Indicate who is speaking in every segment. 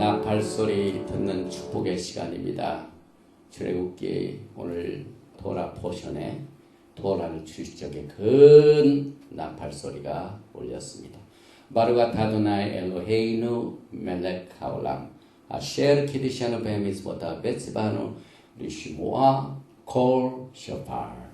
Speaker 1: 나팔 소리 듣는 축복의 시간입니다. 출애굽기 오늘 도라 포션에 도라를 출적의 큰 나팔 소리가 울렸습니다. 바루가 타도나이 엘로헤이누 멜렉 하올람 아셰르 키디샤누 베미스보다 베츠바누 리시모아 콜 쇼파르.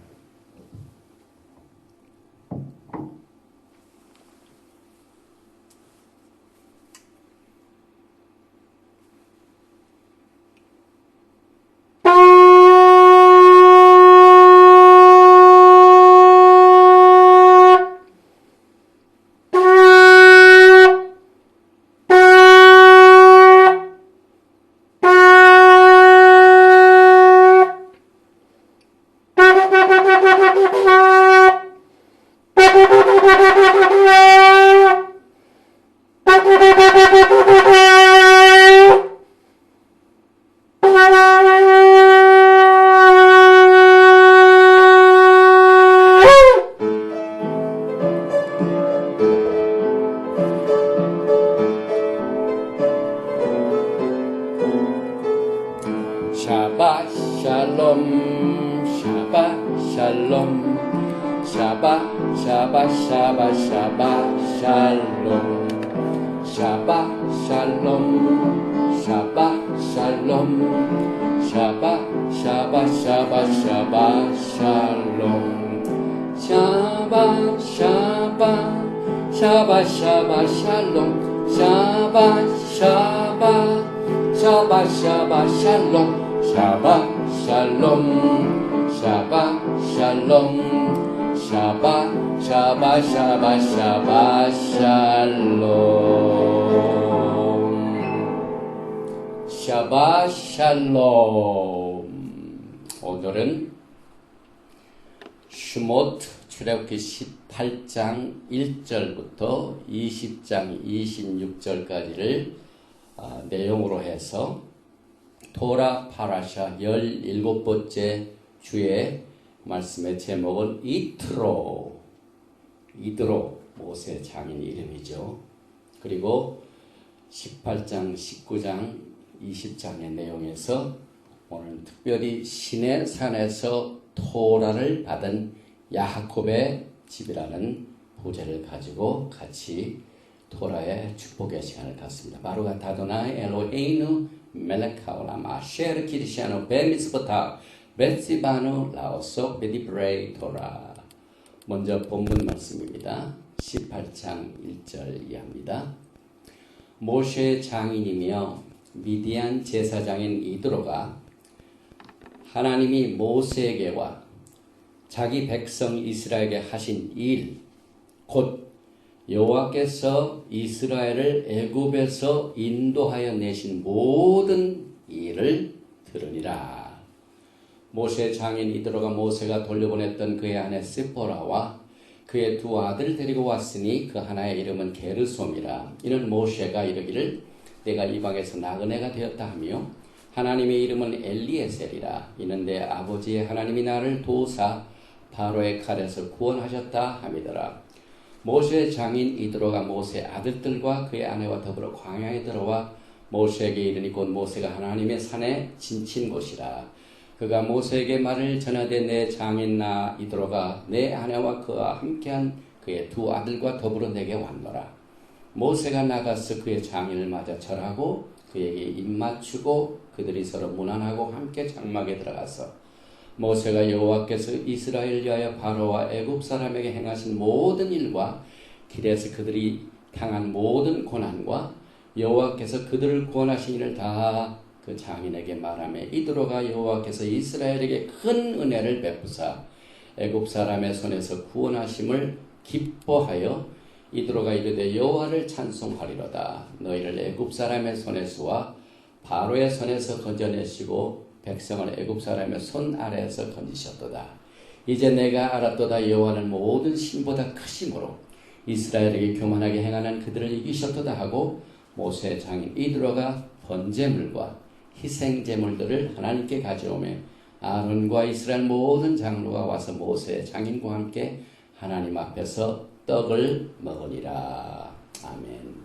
Speaker 1: 샤바 샬롬 샤바 샬롬 샤바 샤바 샤바 샤바 샬롬 샤바 샬롬 샤바 샬롬 샤바 샤바 샤바 샤바 샬롬 샤바 샤바 샤바 샤바 샬롬 샤바 샤바 샤바 샤바 샬롬 샤바 샬롬 샤바 샬롬 샤바 샤바 샤바 샤바 샬롬 샤바 샬롬. 오늘은 슈모트 출애굽기 18장 1절부터 20장 26절까지를 내용으로 해서 토라 파라샤 17번째 주의 말씀의 제목은 이트로 모세 장인 이름이죠. 그리고 18장 19장 20장의 내용에서 오늘 특별히 시내 산에서 토라를 받은 야하콥의 집이라는 부제를 가지고 같이 토라의 축복의 시간을 갖습니다. 바루가 타도나이 엘로헤이누 멜렉 하올람 아셰르 키디샤누 베미스보타 베츠바누 라오속 베디브레이 토라. 먼저 본문 말씀입니다. 18장 1절 이하입니다. 모세의 장인이며 미디안 제사장인 이드로가 하나님이 모세에게와 자기 백성 이스라엘에게 하신 일, 곧 여호와께서 이스라엘을 애굽에서 인도하여 내신 모든 일을 들으니라. 모세 장인 이드로가 모세가 돌려보냈던 그의 아내 시포라와 그의 두 아들 데리고 왔으니 그 하나의 이름은 게르솜이라. 이는 모세가 이르기를 내가 이방에서 나그네가 되었다 하며 하나님의 이름은 엘리에셀이라. 이는 내 아버지의 하나님이 나를 도우사 바로의 칼에서 구원하셨다 함이더라. 모세의 장인 이드로가 모세의 아들들과 그의 아내와 더불어 광야에 들어와 모세에게 이르니 곧 모세가 하나님의 산에 진친 곳이라. 그가 모세에게 말을 전하되 내 장인 나 이드로가 내 아내와 그와 함께한 그의 두 아들과 더불어 내게 왔노라. 모세가 나가서 그의 장인을 맞아 절하고 그에게 입맞추고 그들이 서로 문안하고 함께 장막에 들어가서 모세가 여호와께서 이스라엘을 위하여 바로와 애굽 사람에게 행하신 모든 일과 길에서 그들이 당한 모든 고난과 여호와께서 그들을 구원하신 일을 다 그 장인에게 말하며 이드로가 여호와께서 이스라엘에게 큰 은혜를 베푸사 애굽 사람의 손에서 구원하심을 기뻐하여 이드로가 이르되 여호와를 찬송하리로다. 너희를 애굽 사람의 손에서와 바로의 손에서 건져내시고 백성을 애굽 사람의 손 아래에서 건지셨도다. 이제 내가 알았도다. 여호와는 모든 신보다 크심으로 이스라엘에게 교만하게 행하는 그들을 이기셨도다 하고 모세의 장인 이드로가 번제물과 희생제물들을 하나님께 가져오며 아론과 이스라엘 모든 장로가 와서 모세의 장인과 함께 하나님 앞에서 떡을 먹으리라. 아멘.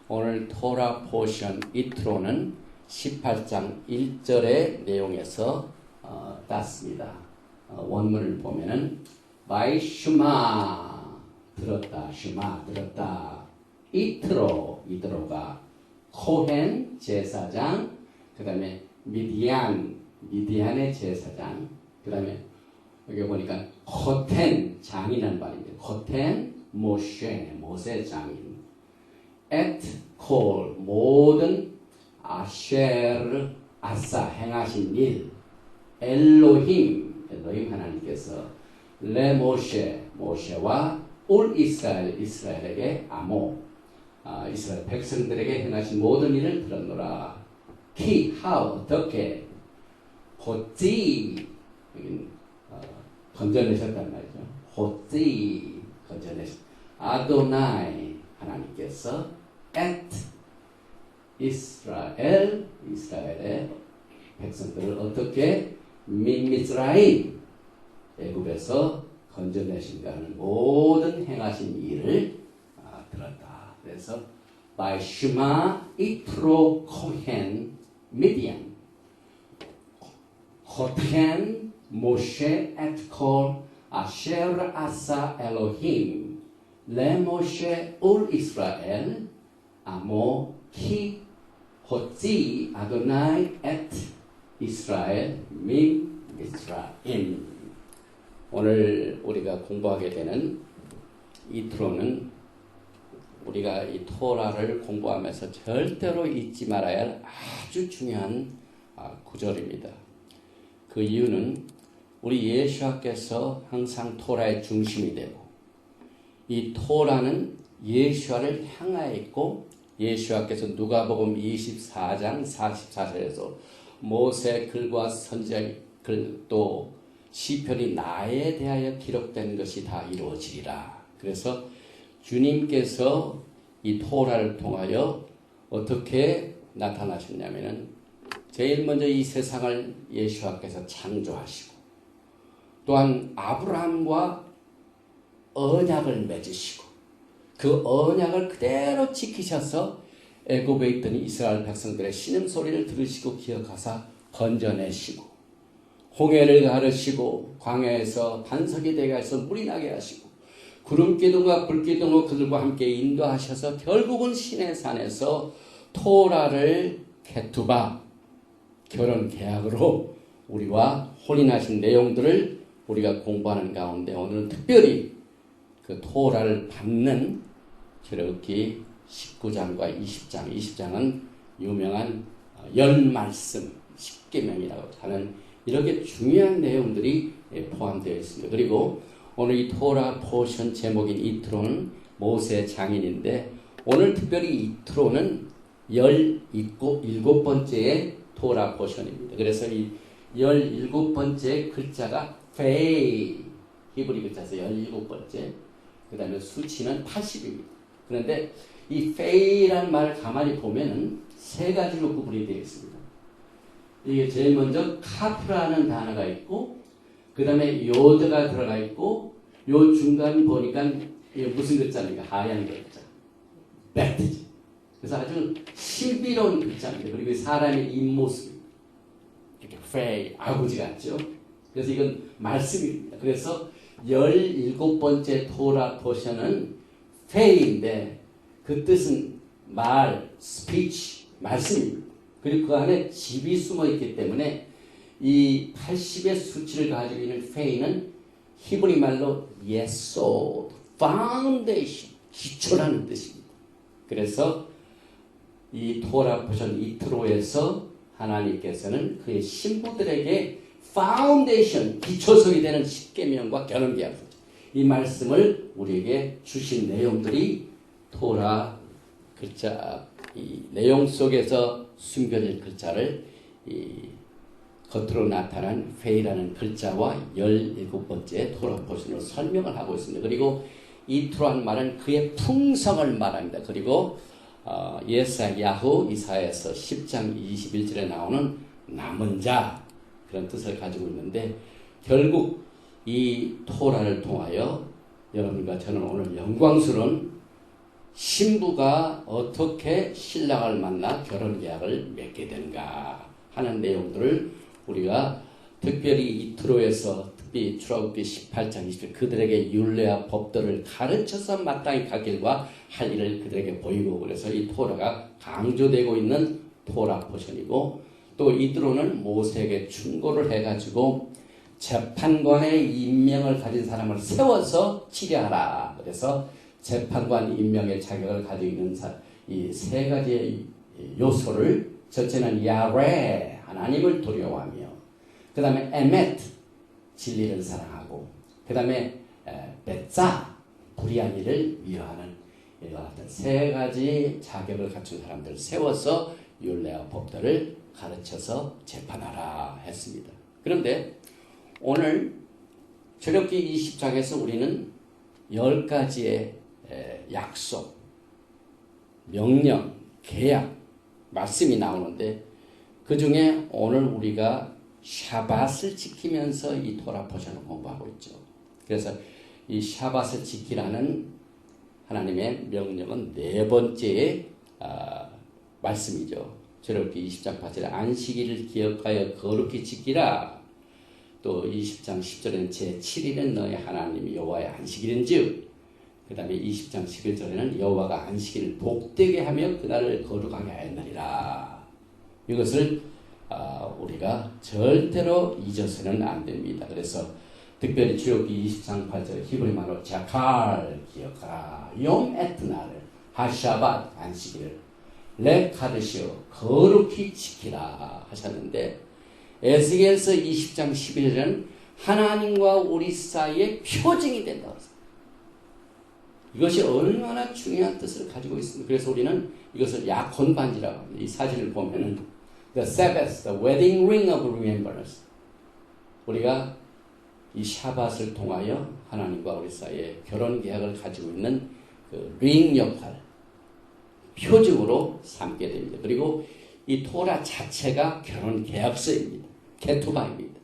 Speaker 1: 오늘 토라 포션 이트로는 18장 1절의 내용에서 땄습니다. 원문을 보면은 바이 슈마 들었다, 슈마 들었다, 이트로가 코헨 제사장, 그 다음에 미디안의 제사장, 그 다음에 여기 보니까 호텐 장인이라는 말입니다. 호텐 모세 장인, 콜 모든 아쉐르 아사 행하신 일, 엘로힘 하나님께서 모세와 올 이스라엘에게 이스라엘 백성들에게 행하신 모든 일을 들었노라. 어떻게 호찌 건져내셨단 말이죠. 호찌 아도나이 하나님께서 이스라엘의 백성들을 어떻게 미스라임 애굽에서 건져내신가 하는 모든 행하신 일을 들었다. 그래서 바이슈마 이트로 코헨 미디안 호텐 모셰 콜 아셰르 아사 엘로힘 레모셰 울 이스라엘 아모 키 호찌 아도나이 이스라엘 민 미스라임. 오늘 우리가 공부하게 되는 이트로는 우리가 이 토라를 공부하면서 절대로 잊지 말아야 할 아주 중요한 구절입니다. 그 이유는 우리 예수와께서 항상 토라의 중심이 되고 이 토라는 예수와를 향하여 있고 예수와께서 누가복음 24장 44절에서 모세 글과 선지자의 글 또 시편이 나에 대하여 기록된 것이 다 이루어지리라. 그래서 주님께서 이 토라를 통하여 어떻게 나타나셨냐면은 제일 먼저 이 세상을 예수와께서 창조하시고 또한 아브라함과 언약을 맺으시고 그 언약을 그대로 지키셔서 애굽에 있던 이스라엘 백성들의 신음소리를 들으시고 기억하사 건져내시고 홍해를 가르시고 광야에서 반석이 되게 하셔서 물이 나게 하시고 구름기둥과 불기둥으로 그들과 함께 인도하셔서 결국은 시내산에서 토라를 케투바 결혼 계약으로 우리와 혼인하신 내용들을 우리가 공부하는 가운데 오늘은 특별히 그 토라를 받는 출애굽기 19장과 20장은 유명한 열 말씀 10계명이라고 하는 이렇게 중요한 내용들이 포함되어 있습니다. 그리고 오늘 이 토라 포션 제목인 이트로는 모세 장인인데 오늘 특별히 이트로는 17번째의 토라 포션입니다. 그래서 이 17번째 글자가 페이 히브리 글자에서 17번째 그 다음에 수치는 80입니다. 그런데 이 페이라는 말을 가만히 보면은 세 가지로 구분이 되어 있습니다. 이게 제일 먼저 카프라는 단어가 있고 그 다음에 요드가 들어가 있고 요 중간 보니까 이게 무슨 글자입니까? 하얀 글자 베트지. 그래서 아주 신비로운 글자입니다. 그리고 사람의 입모습 이렇게 페이 아버지 같죠. 그래서 이건 말씀입니다. 그래서 17번째 토라 포션은 페이인데 그 뜻은 말, 스피치, 말씀입니다. 그리고 그 안에 집이 숨어 있기 때문에 이 80의 수치를 가지고 있는 페이는 히브리 말로 예소드, 파운데이션, 기초라는 뜻입니다. 그래서 이 토라 포션 이트로에서 하나님께서는 그의 신부들에게 파운데이션, 기초석이 되는 십계명과 결혼계약 이 말씀을 우리에게 주신 내용들이 토라 글자 이 내용 속에서 숨겨진 글자를 이 겉으로 나타난 페이라는 글자와 17번째 토라 포션으로 설명을 하고 있습니다. 그리고 이트로한 말은 그의 풍성을 말합니다. 그리고 예사야후 이사야서 10장 21절에 나오는 남은 자 그런 뜻을 가지고 있는데 결국 이 토라를 통하여 여러분과 저는 오늘 영광스러운 신부가 어떻게 신랑을 만나 결혼 계약을 맺게 되는가 하는 내용들을 우리가 특별히 이 트로에서 특히 출애굽기 18장 20절 그들에게 율례와 법도를 가르쳐서 마땅히 갈 길과 할 일을 그들에게 보이고 그래서 이 토라가 강조되고 있는 토라 포션이고 또 이드로는 모세에게 충고를 해가지고 재판관의 임명을 가진 사람을 세워서 치려하라. 그래서 재판관 임명의 자격을 가지고 있는 이 세 가지의 요소를 첫째는 야훼 하나님을 두려워하며 그 다음에 에멧 진리를 사랑하고 그 다음에 베짜 불의한 일을 미워하는 이와 같은 세 가지 자격을 갖춘 사람들을 세워서 율례와 법도를 가르쳐서 재판하라 했습니다. 그런데 오늘 출애굽기 20장에서 우리는 10가지의 약속, 명령, 계약, 말씀이 나오는데 그 중에 오늘 우리가 샤밧을 지키면서 이 토라 포션을 공부하고 있죠. 그래서 이 샤밧을 지키라는 하나님의 명령은 네 번째의 말씀이죠. 출애굽기 20장 8절에 안식일을 기억하여 거룩히 지키라. 또 20장 10절에는 제7일은 너희 하나님 여호와의 안식일인즉 그 다음에 20장 11절에는 여호와가 안식일을 복되게 하며 그날을 거룩하게 하였느니라. 이것을 우리가 절대로 잊어서는 안 됩니다. 그래서 특별히 출애굽기 20장 8절에 히브리 말로 자칼 기억하라. 용 에트나를 하샤밧 안식일을 레카드시오 거룩히 지키라 하셨는데 에스겔서 20장 11절은 하나님과 우리 사이의 표징이 된다고 했습니다. 이것이 얼마나 중요한 뜻을 가지고 있습니다. 그래서 우리는 이것을 약혼 반지라고 합니다. 이 사진을 보면은 The Sabbath, the wedding ring of remembrance. 우리가 이 샤밧을 통하여 하나님과 우리 사이에 결혼 계약을 가지고 있는 그 링 역할, 표징으로 삼게 됩니다. 그리고 이 토라 자체가 결혼 계약서입니다. 케투바입니다.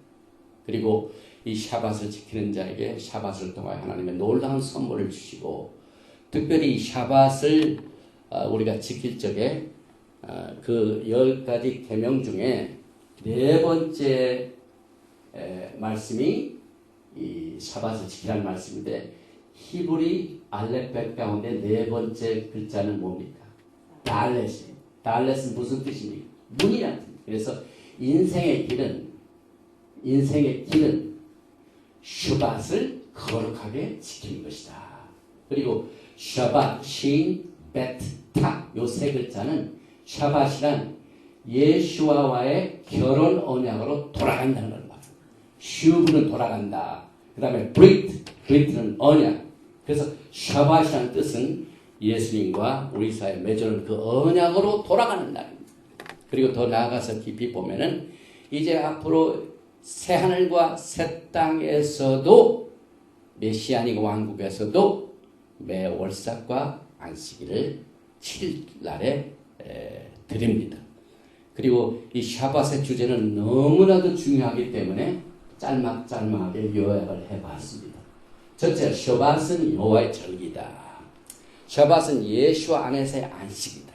Speaker 1: 그리고 이 샤밧을 지키는 자에게 샤밧을 통하여 하나님의 놀라운 선물을 주시고 특별히 이 샤밧을 우리가 지킬 적에 그 10가지 계명 중에 네 번째 말씀이 이 샤밧을 지키라는 말씀인데 히브리 알렙벳 가운데 네 번째 글자는 뭡니까? 달렛이에요. 달렛은 무슨 뜻입니까? 문이라는 뜻입니다. 그래서 인생의 길은 슈밧을 거룩하게 지키는 것이다. 그리고 샤밧, 신, 베트, 타 요 세 글자는 샤밧이란 예수와의 결혼 언약으로 돌아간다는 걸 말합니다. 슈브는 돌아간다. 그 다음에 브리트는 언약. 그래서 샤밧이라는 뜻은 예수님과 우리 사이에 맺어놓은 그 언약으로 돌아가는 날입니다. 그리고 더 나아가서 깊이 보면은 이제 앞으로 새 하늘과 새 땅에서도 메시아닉 왕국에서도 매 월삭과 안식일을 7일 날에 드립니다. 그리고 이 샤밧의 주제는 너무나도 중요하기 때문에 짤막짤막하게 요약을 해봤습니다. 첫째, 샤밧은 여호와의 절기다. 샤밧은 예수와 안에서의 안식이다.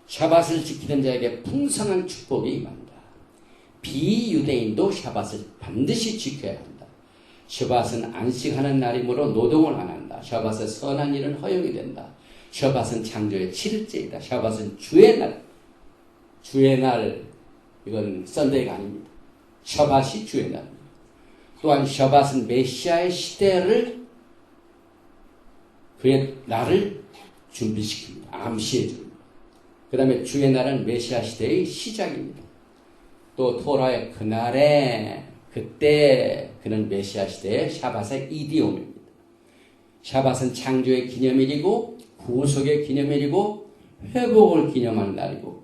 Speaker 1: 샤밧을 지키는 자에게 풍성한 축복이 임한다. 비유대인도 샤밧을 반드시 지켜야 한다. 샤밧은 안식하는 날이므로 노동을 안 한다. 샤밧의 선한 일은 허용이 된다. 샤밧은 창조의 7일째이다. 샤밧은 주의 날, 이건 썬데이가 아닙니다. 샤밧이 주의 날입니다. 또한 샤밧은 메시아의 시대를 그의 날을 준비시킵니다. 암시해 줍니다. 그 다음에 주의 날은 메시아 시대의 시작입니다. 또 토라의 그날에 그때 그는 메시아 시대의 샤밧의 이디옴입니다. 샤밧은 창조의 기념일이고 구속의 기념일이고 회복을 기념하는 날이고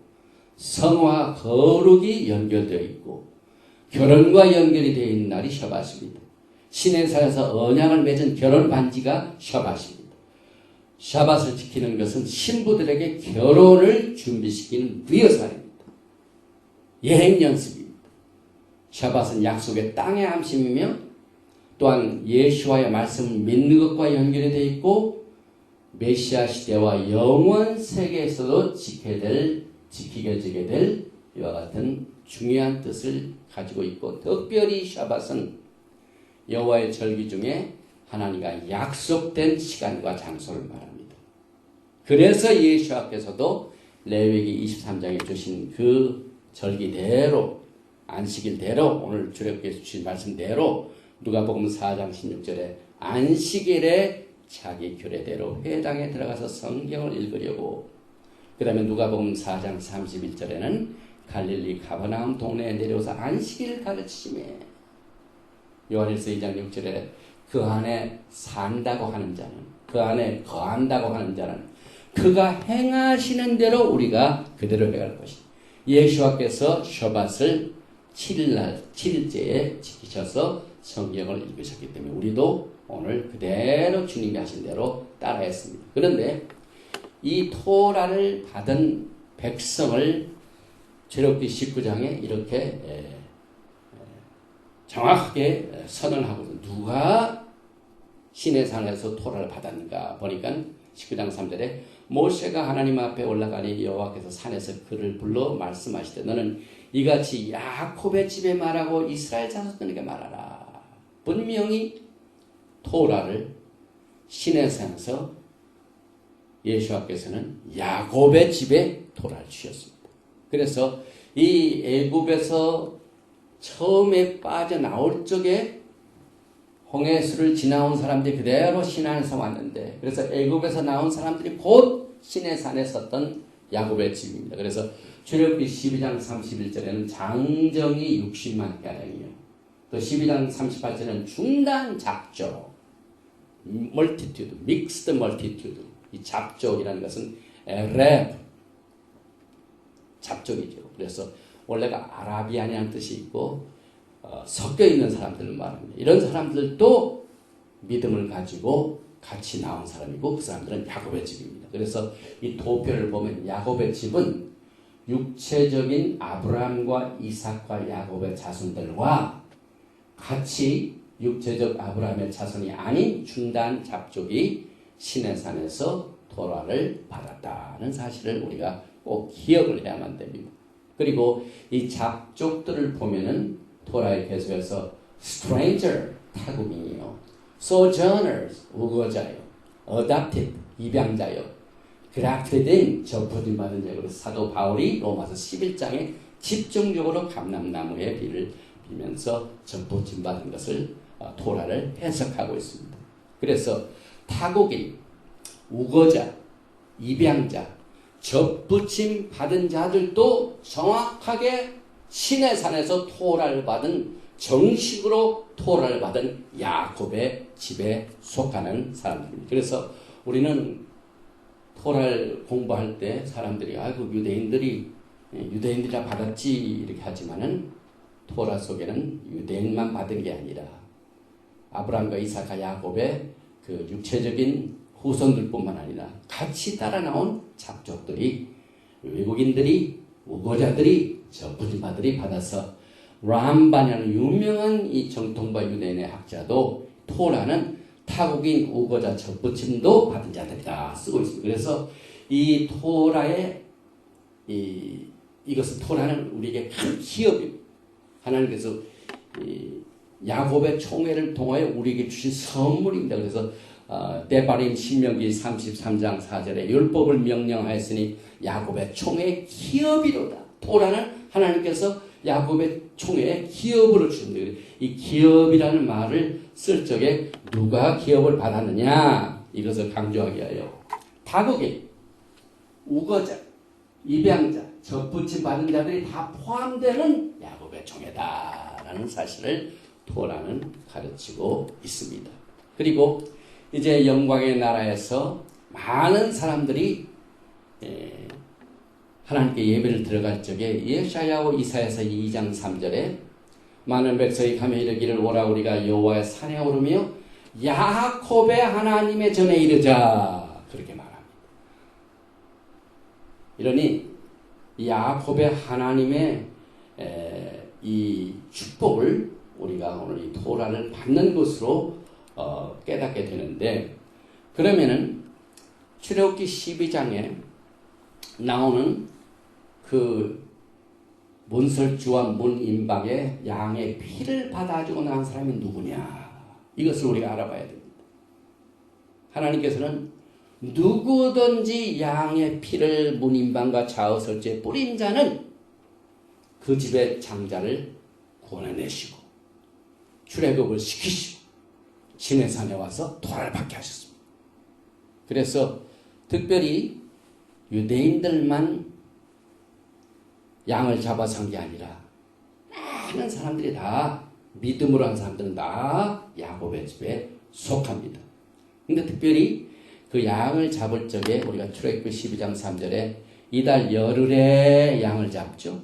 Speaker 1: 성화 거룩이 연결되어 있고 결혼과 연결이 되어 있는 날이 샤밧입니다. 시내산에서 언약을 맺은 결혼 반지가 샤밧입니다. 샤밧을 지키는 것은 신부들에게 결혼을 준비시키는 리허설입니다. 예행 연습입니다. 샤밧은 약속의 땅의 암심이며 또한 예수와의 말씀을 믿는 것과 연결이 되어 있고 메시아 시대와 영원 세계에서도 지키게 될 이와 같은 중요한 뜻을 가지고 있고, 특별히 샤밧은 여호와의 절기 중에 하나님과 약속된 시간과 장소를 말합니다. 그래서 예수님께서도 레위기 23장에 주신 그 절기대로, 안식일대로, 오늘 주례께서 주신 말씀대로 누가복음 4장 16절에 안식일에 자기 규례대로 회당에 들어가서 성경을 읽으려고, 그 다음에 누가복음 4장 31절에는 갈릴리 가버나움 동네에 내려와서 안식일을 가르치시며, 요한일서 2장 6절에 그 안에 산다고 하는 자는, 그 안에 거한다고 하는 자는 그가 행하시는 대로 우리가 그대로 해갈 것이다. 예수와께서 샤밧을 7일째에 지키셔서 성경을 읽으셨기 때문에 우리도 오늘 그대로 주님이 하신 대로 따라했습니다. 그런데 이 토라를 받은 백성을 출애굽기 19장에 이렇게 정확하게 선언하고, 누가 시내산에서 토라를 받았는가 보니까 19장 3절에 모세가 하나님 앞에 올라가니 여호와께서 산에서 그를 불러 말씀하시되 너는 이같이 야곱의 집에 말하고 이스라엘 자손들에게 말하라. 분명히 토라를 시내산에서 예수께서는 야곱의 집에 토라를 주셨습니다. 그래서 이 애굽에서 처음에 빠져나올 적에 홍해수를 지나온 사람들이 그대로 시내산에서 왔는데, 그래서 애굽에서 나온 사람들이 곧 시내산에 섰던 야곱의 집입니다. 그래서 출애굽기 12장 31절에는 장정이 60만 가량이요, 또 12장 38절에는 중단 잡족, 멀티튜드, 믹스드 멀티튜드. 이 잡족이라는 것은 랩, 잡족이죠. 그래서 원래가 아라비안이라는 뜻이 있고 섞여 있는 사람들을 말합니다. 이런 사람들도 믿음을 가지고 같이 나온 사람이고, 그 사람들은 야곱의 집입니다. 그래서 이 도표를 보면 야곱의 집은 육체적인 아브라함과 이삭과 야곱의 자손들과 같이 육체적 아브라함의 자손이 아닌 중단 잡족이 시내산에서 토라를 받았다는 사실을 우리가 꼭 기억을 해야만 됩니다. 그리고 이 잡족들을 보면은 토라에 계속해서 stranger, 타국인이요, sojourners, 우거자요, adopted, 입양자요, grafted in, 접붙임받은 자요. 그래서 사도 바울이 로마서 11장에 집중적으로 감람나무의 비를 빌면서 접붙임받은 것을, 토라를 해석하고 있습니다. 그래서 타국인, 우거자, 입양자, 접붙임 받은 자들도 정확하게 시내산에서 토라를 받은, 정식으로 토라를 받은 야곱의 집에 속하는 사람들입니다. 그래서 우리는 토라를 공부할 때 사람들이 아이고 유대인들이라 받았지 이렇게 하지만은, 토라 속에는 유대인만 받은 게 아니라 아브라함과 이삭과 야곱의 그 육체적인 후손들뿐만 아니라 같이 따라 나온 잡족들이, 외국인들이, 우고자들이, 접붙임자들이 받아서 람반이라는 유명한 이 정통파 유대인의 학자도 토라는 타국인, 우고자, 접붙임도 받은 자들이다 쓰고 있습니다. 그래서 이 토라의 이것은, 토라는 우리에게 큰 기업입니다. 하나님께서 야곱의 총회를 통하여 우리에게 주신 선물입니다. 그래서 데바림 신명기 33장 4절에 율법을 명령하였으니 야곱의 총회의 기업이로다. 토라는 하나님께서 야곱의 총회의 기업으로 주십니다. 이 기업이라는 말을 쓸 적에 누가 기업을 받았느냐, 이것을 강조하기 위하여 타국인, 우거자, 입양자, 접붙임 받은 자들이 다 포함되는 야곱의 총회다라는 사실을 토라는 가르치고 있습니다. 그리고 이제 영광의 나라에서 많은 사람들이 하나님께 예배를 들어갈 적에 예샤야와 이사야서 2장 3절에 많은 백성이 가며 이르기를 오라 우리가 여호와의 산에 오르며 야곱의 하나님의 전에 이르자, 그렇게 말합니다. 이러니 야곱의 하나님의 이 축복을 우리가 오늘 이 토라를 받는 것으로 깨닫게 되는데, 그러면은 출애굽기 12장에 나오는 그 문설주와 문임박의 양의 피를 받아주고 나온 사람이 누구냐? 이것을 우리가 알아봐야 됩니다. 하나님께서는 누구든지 양의 피를 문임박과 좌우설주에 뿌린 자는 그 집의 장자를 구원해내시고 출애굽을 시키시고 시내산에 와서 도를 받게 하셨습니다. 그래서 특별히 유대인들만 양을 잡아 산 게 아니라 많은 사람들이 다 믿음으로 한 사람들은 다 야곱의 집에 속합니다. 근데 특별히 그 양을 잡을 적에 우리가 출애굽기 12장 3절에 이달 열흘에 양을 잡죠.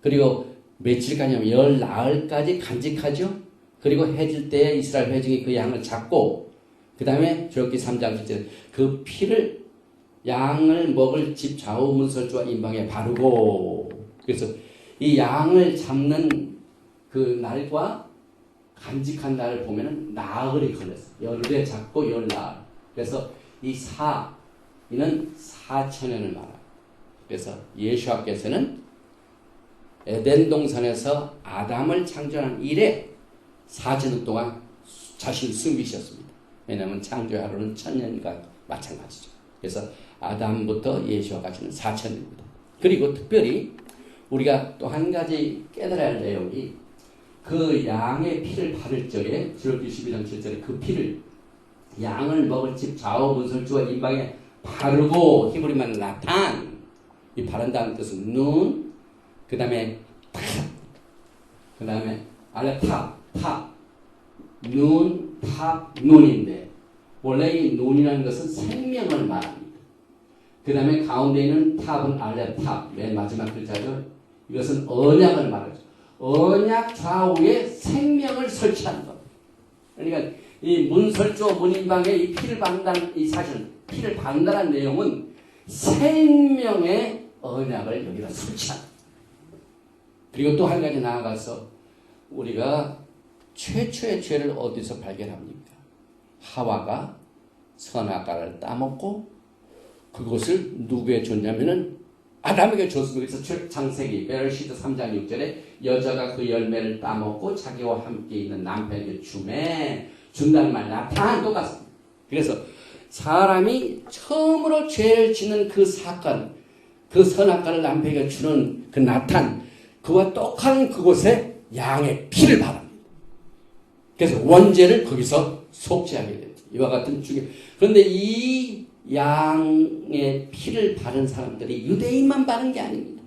Speaker 1: 그리고 며칠까지 열 나흘까지 간직하죠. 그리고 해질 때 이스라엘 회중이 그 양을 잡고 그 다음에 출애굽기 3장 7절에 그 피를 양을 먹을 집 좌우 문설주와 임방에 바르고, 그래서 이 양을 잡는 그 날과 간직한 날을 보면은 나흘이 걸렸어요. 열흘에 잡고 열 나흘. 그래서 이 이는 4,000년을 말합니다. 그래서 예수와께서는 에덴 동산에서 아담을 창조한 이래 4,000년 동안 자신을 숨기셨습니다. 왜냐하면 창조의 하루는 1,000년과 마찬가지죠. 그래서 아담부터 예수와 같이는 4,000년입니다. 그리고 특별히 우리가 또 한 가지 깨달아야 할 내용이 그 양의 피를 바를 적에 출애굽기 12장 7절에 그 피를 양을 먹을 집 좌우 문설주와 임방에 바르고, 히브리만 나탄, 이 바른다는 뜻은 눈, 그 다음에 탑, 그 다음에 알레탑, 눈, 탑, 눈인데 원래 이 눈이라는 것은 생명을 말합니다. 그 다음에 가운데 있는 탑은 알레탑, 맨 마지막 글자죠. 이것은 언약을 말하죠. 언약 좌우에 생명을 설치하는 것. 그러니까 이 문설주 문임방에 이 피를 받는다는 이 사실, 피를 받는다는 내용은 생명의 언약을 여기다 설치한다. 그리고 또 한 가지 나아가서 우리가 최초의 죄를 어디서 발견합니까? 하와가 선악과를 따먹고 그것을 누구에 줬냐면은 아담에게 줬습니다. 그래서 창세기 베르시드 3장 6절에 여자가 그 열매를 따먹고 자기와 함께 있는 남편에게 준다는 말 나탄 똑같습니다. 그래서 사람이 처음으로 죄를 짓는 그 사건, 그 선악과를 남편에게 주는 그 나탄, 그와 똑같은 그곳에 양의 피를 바랍니다. 그래서 원죄를 거기서 속죄하게 됩니다. 이와 같은 중에. 그런데 이 양의 피를 바른 사람들이 유대인만 바른 게 아닙니다.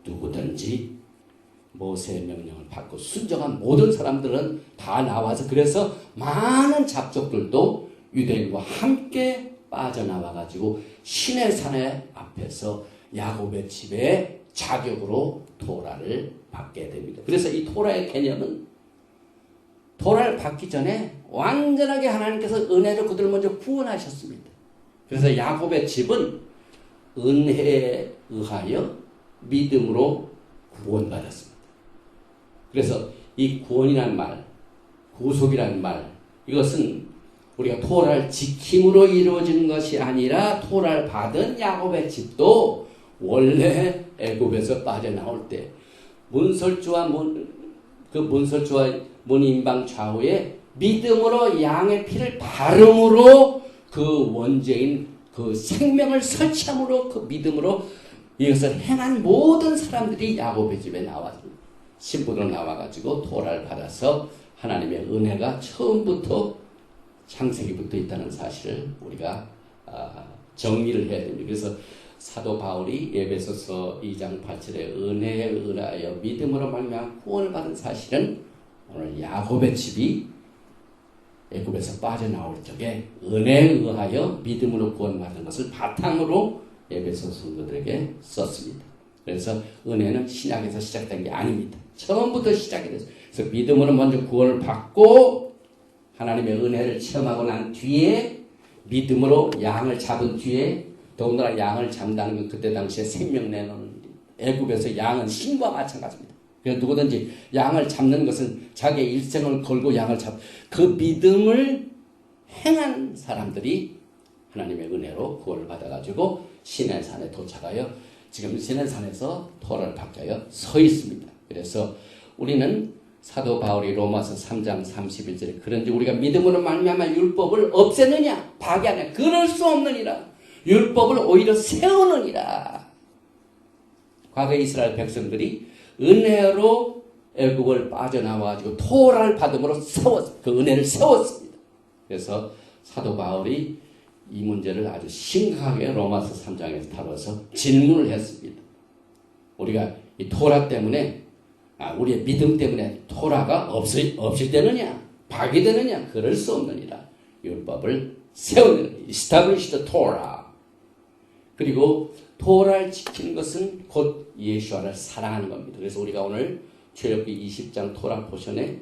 Speaker 1: 누구든지 모세의 명령을 받고 순종한 모든 사람들은 다 나와서, 그래서 많은 잡족들도 유대인과 함께 빠져나와가지고 시내산의 앞에서 야곱의 집에 자격으로 토라를 받게 됩니다. 그래서 이 토라의 개념은 토라를 받기 전에 완전하게 하나님께서 은혜로 그들을 먼저 구원하셨습니다. 그래서 야곱의 집은 은혜에 의하여 믿음으로 구원받았습니다. 그래서 이 구원이라는 말, 구속이라는 말, 이것은 우리가 토라를 지킴으로 이루어지는 것이 아니라 토라를 받은 야곱의 집도 원래 애굽에서 빠져나올 때 문설주와 문임방 좌우에 믿음으로 양의 피를 바름으로 그 원죄인 그 생명을 설치함으로 그 믿음으로 이것을 행한 모든 사람들이 야곱의 집에 나왔습니다. 신부로 나와가지고 토라를 받아서 하나님의 은혜가 처음부터 창세기부터 있다는 사실을 우리가 정리를 해야 됩니다. 그래서 사도 바울이 에베소서 2장 8절에 은혜에 의하여 믿음으로 말미암아 구원을 받은 사실은 오늘 야곱의 집이 애굽에서 빠져나올 적에 은혜에 의하여 믿음으로 구원받은 것을 바탕으로 에베소 성도들에게 썼습니다. 그래서 은혜는 신약에서 시작된 게 아닙니다. 처음부터 시작이 됐어요. 그래서 믿음으로 먼저 구원을 받고 하나님의 은혜를 체험하고 난 뒤에 믿음으로 양을 잡은 뒤에, 더군다나 양을 잡는다는 건 그때 당시에 생명 내놓는 애굽에서 양은 신과 마찬가지입니다. 그래서 누구든지 양을 잡는 것은 자기의 일생을 걸고 양을 그 믿음을 행한 사람들이 하나님의 은혜로 구원을 받아가지고 시내산에 도착하여 지금 시내산에서 토라를 받게 서 있습니다. 그래서 우리는 사도 바울이 로마서 3장 31절에 그런지 우리가 믿음으로 말미암아 율법을 없애느냐 파괴하느냐 그럴 수 없느니라. 율법을 오히려 세우느니라. 과거에 이스라엘 백성들이 은혜로 애굽을 빠져나와가지고 토라를 받음으로 그 은혜를 세웠습니다. 그래서 사도 바울이 이 문제를 아주 심각하게 로마서 3장에서 다뤄서 질문을 했습니다. 우리가 이 토라 때문에 우리의 믿음 때문에 토라가 없어지느냐 파괴되느냐 그럴 수 없느니라. 율법을 세우는 Establish the Torah. 그리고 토라를 지키는 것은 곧 예수와를 사랑하는 겁니다. 그래서 우리가 오늘 출애굽기 20장 토라 포션에